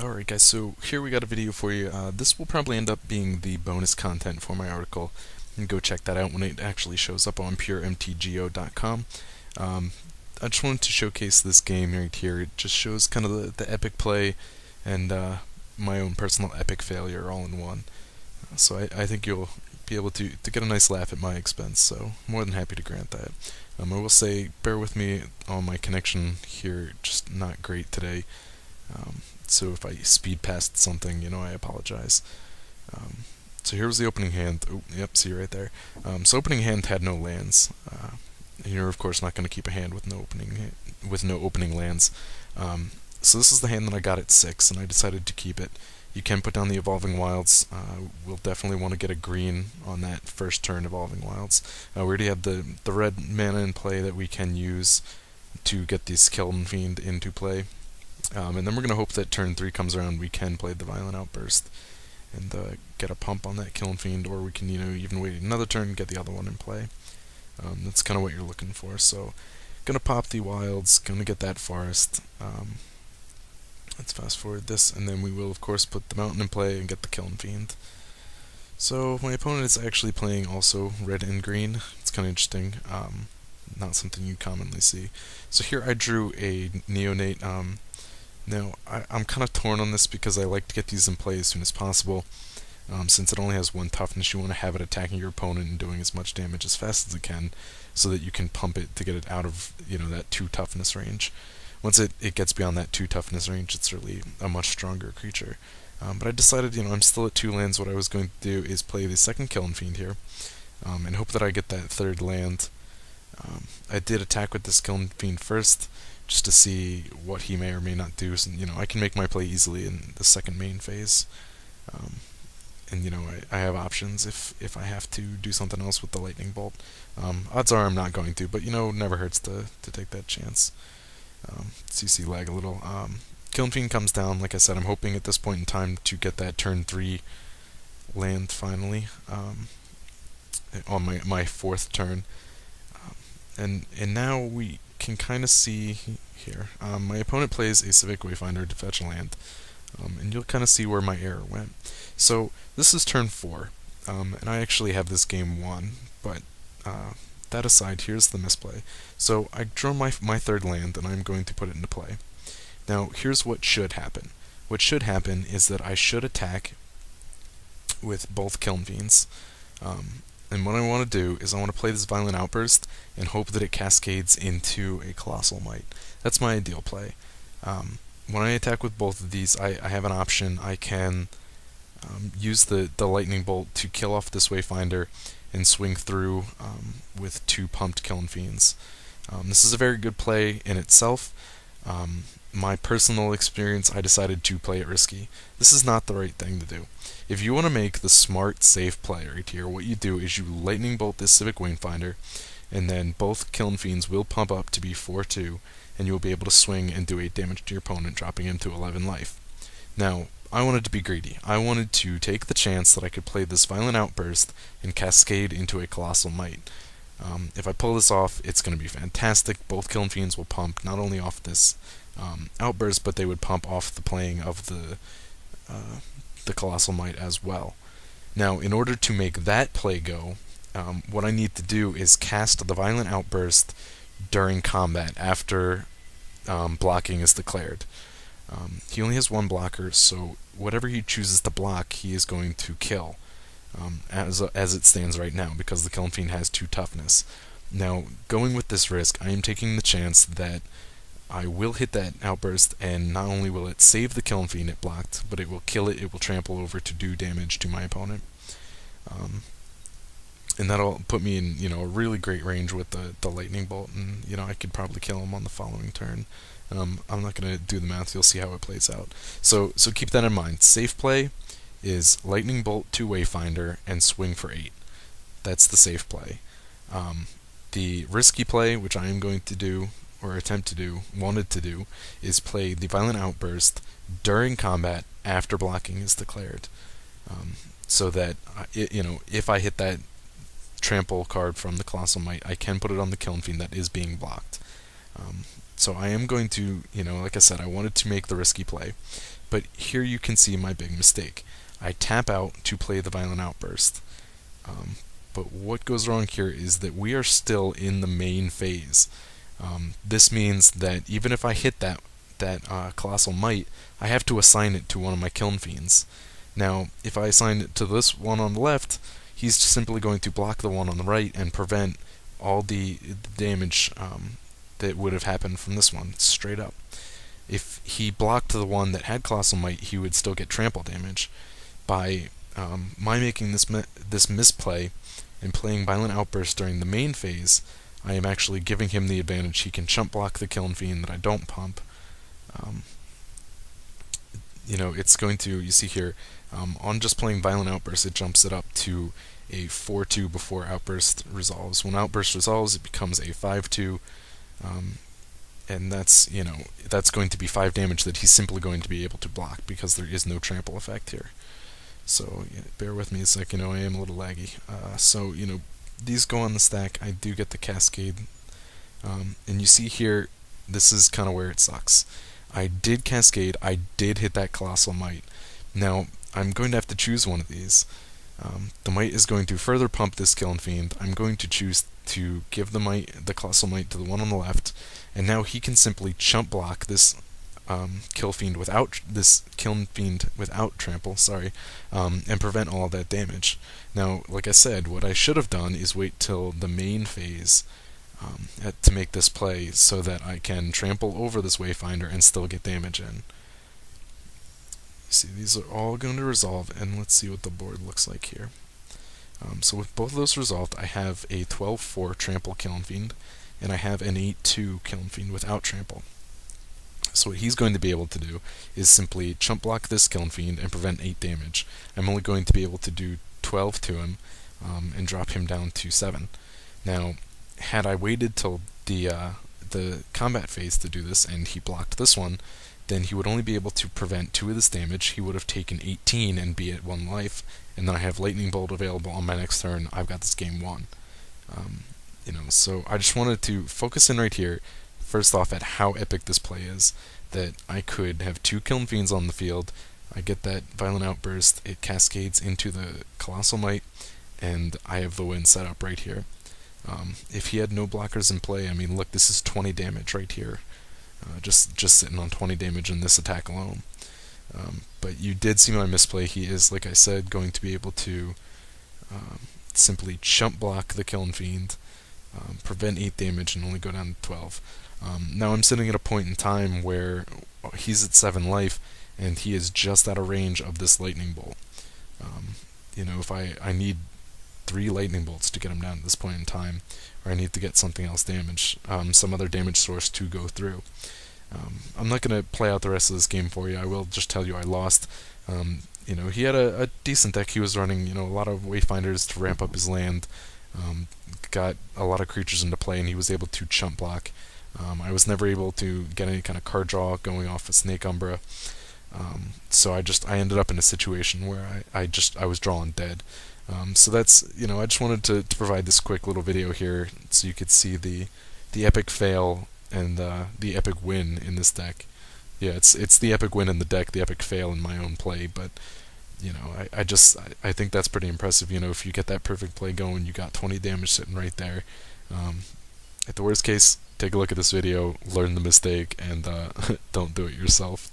Alright guys, so here we got a video for you. This will probably end up being the bonus content for my article. You can go check that out when it actually shows up on puremtgo.com. I just wanted to showcase this game right here. It just shows kind of the epic play and my own personal epic failure all in one. So I think you'll be able to get a nice laugh at my expense, so more than happy to grant that. I will say, bear with me on my connection here, just not great today. So if I speed past something, I apologize. So here was the opening hand. Oh, yep, see right there. So opening hand had no lands. You're of course not going to keep a hand with no opening lands. So this is the hand that I got at 6, and I decided to keep it. You can put down the Evolving Wilds. We'll definitely want to get a green on that first turn Evolving Wilds. We already have the red mana in play that we can use to get this ColossalFiend into play. And then we're going to hope that turn 3 comes around, we can play the Violent Outburst and get a pump on that ColossalFiend, or we can even wait another turn and get the other one in play. That's kind of what you're looking for. So, going to pop the Wilds, going to get that Forest. Let's fast forward this, and then we will of course put the Mountain in play and get the ColossalFiend. So my opponent is actually playing also red and green. It's kind of interesting. Not something you commonly see. So here I drew a Neonate. Now, I'm kind of torn on this because I like to get these in play as soon as possible. Since it only has 1 toughness, you want to have it attacking your opponent and doing as much damage as fast as it can, so that you can pump it to get it out of that 2 toughness range. Once it gets beyond that 2 toughness range, it's really a much stronger creature. But I decided, I'm still at 2 lands. What I was going to do is play the second ColossalFiend here, and hope that I get that 3rd land. I did attack with this ColossalFiend first, just to see what he may or may not do. So, I can make my play easily in the second main phase. And I have options if I have to do something else with the lightning bolt. Odds are I'm not going to, but never hurts to take that chance. CC lag a little. ColossalFiend comes down. Like I said, I'm hoping at this point in time to get that turn 3 land finally on my 4th turn. And now we can kind of see here. My opponent plays a Civic Wayfinder to fetch a land, and you'll kind of see where my error went. So this is turn 4, and I actually have this game won, but that aside, here's the misplay. So I draw my 3rd land, and I'm going to put it into play. Now here's what should happen. What should happen is that I should attack with both ColossalFiends. And what I want to do is I want to play this Violent Outburst and hope that it cascades into a Colossal Might. That's my ideal play. When I attack with both of these, I have an option. I can use the Lightning Bolt to kill off this Wayfinder and swing through with 2 pumped ColossalFiends. This is a very good play in itself. My personal experience, I decided to play it risky. This is not the right thing to do. If you want to make the smart, safe play right here, what you do is you Lightning Bolt this Civic Wayfinder, and then both ColossalFiends will pump up to be 4/2, and you'll be able to swing and do 8 damage to your opponent, dropping him to 11 life. Now, I wanted to be greedy. I wanted to take the chance that I could play this Violent Outburst and cascade into a Colossal Might. If I pull this off, it's going to be fantastic. Both ColossalFiends will pump not only off this Outburst, but they would pump off the playing of the Colossal Might as well. Now, in order to make that play go, what I need to do is cast the Violent Outburst during combat after blocking is declared. He only has 1 blocker, so whatever he chooses to block, he is going to kill, as it stands right now, because the ColossalFiend has 2 toughness. Now, going with this risk, I am taking the chance that I will hit that Outburst, and not only will it save the ColossalFiend it blocked, but it will kill it, it will trample over to do damage to my opponent. And that'll put me in, a really great range with the Lightning Bolt, and, I could probably kill him on the following turn. I'm not going to do the math, you'll see how it plays out. So keep that in mind. Safe play is Lightning Bolt to Wayfinder and swing for 8. That's the safe play. The risky play, which I am going to do, or wanted to do, is play the Violent Outburst during combat after blocking is declared. So that, if I hit that trample card from the Colossal Might, I can put it on the ColossalFiend that is being blocked. So I am going to, like I said, I wanted to make the risky play, but here you can see my big mistake. I tap out to play the Violent Outburst. But what goes wrong here is that we are still in the main phase. This means that even if I hit that Colossal Might, I have to assign it to one of my Kiln Fiends. Now, if I assign it to this one on the left, he's simply going to block the one on the right and prevent all the damage that would have happened from this one, straight up. If he blocked the one that had Colossal Might, he would still get trample damage. By my making this misplay and playing Violent Outburst during the main phase, I am actually giving him the advantage. He can chump block the Kiln Fiend that I don't pump. It's going to, you see here, on just playing Violent Outburst, it jumps it up to a 4-2 before Outburst resolves. When Outburst resolves, it becomes a 5-2, and that's going to be 5 damage that he's simply going to be able to block because there is no trample effect here. So bear with me a sec, I am a little laggy. These go on the stack. I do get the Cascade, and you see here, this is kind of where it sucks. I did Cascade, I did hit that Colossal Might. Now, I'm going to have to choose one of these. The Might is going to further pump this Kiln Fiend. I'm going to choose to give the Colossal Might to the one on the left, and now he can simply chump block this Kiln Fiend without trample, and prevent all that damage. Now, like I said, what I should have done is wait till the main phase to make this play so that I can trample over this Wayfinder and still get damage in. You see, these are all going to resolve, and let's see what the board looks like here. So with both of those resolved, I have a 12-4 trample Kiln Fiend, and I have an 8-2 Kiln Fiend without trample. So what he's going to be able to do is simply chump block this Kiln Fiend and prevent 8 damage. I'm only going to be able to do 12 to him and drop him down to 7. Now, had I waited till the combat phase to do this and he blocked this one, then he would only be able to prevent 2 of this damage. He would have taken 18 and be at 1 life, and then I have Lightning Bolt available on my next turn. I've got this game won. So I just wanted to focus in right here, first off, at how epic this play is, that I could have 2 Kiln Fiends on the field, I get that Violent Outburst, it cascades into the Colossal Might, and I have the win set up right here. If he had no blockers in play, look, this is 20 damage right here. Just sitting on 20 damage in this attack alone. But you did see my misplay. He is, like I said, going to be able to simply chump block the Kiln Fiend, prevent 8 damage, and only go down to 12. Now I'm sitting at a point in time where he's at 7 life, and he is just out of range of this Lightning Bolt. If I need 3 Lightning Bolts to get him down at this point in time, or I need to get something else damaged, some other damage source to go through. I'm not going to play out the rest of this game for you. I will just tell you I lost. He had a decent deck. He was running, a lot of Wayfinders to ramp up his land, got a lot of creatures into play, and he was able to chump block. I was never able to get any kind of card draw going off of Snake Umbra. So I ended up in a situation where I was drawn dead. So that's, I just wanted to provide this quick little video here so you could see the epic fail and the epic win in this deck. Yeah, it's the epic win in the deck, the epic fail in my own play, but I think that's pretty impressive. If you get that perfect play going, you got 20 damage sitting right there. At the worst case, take a look at this video, learn the mistake, and don't do it yourself.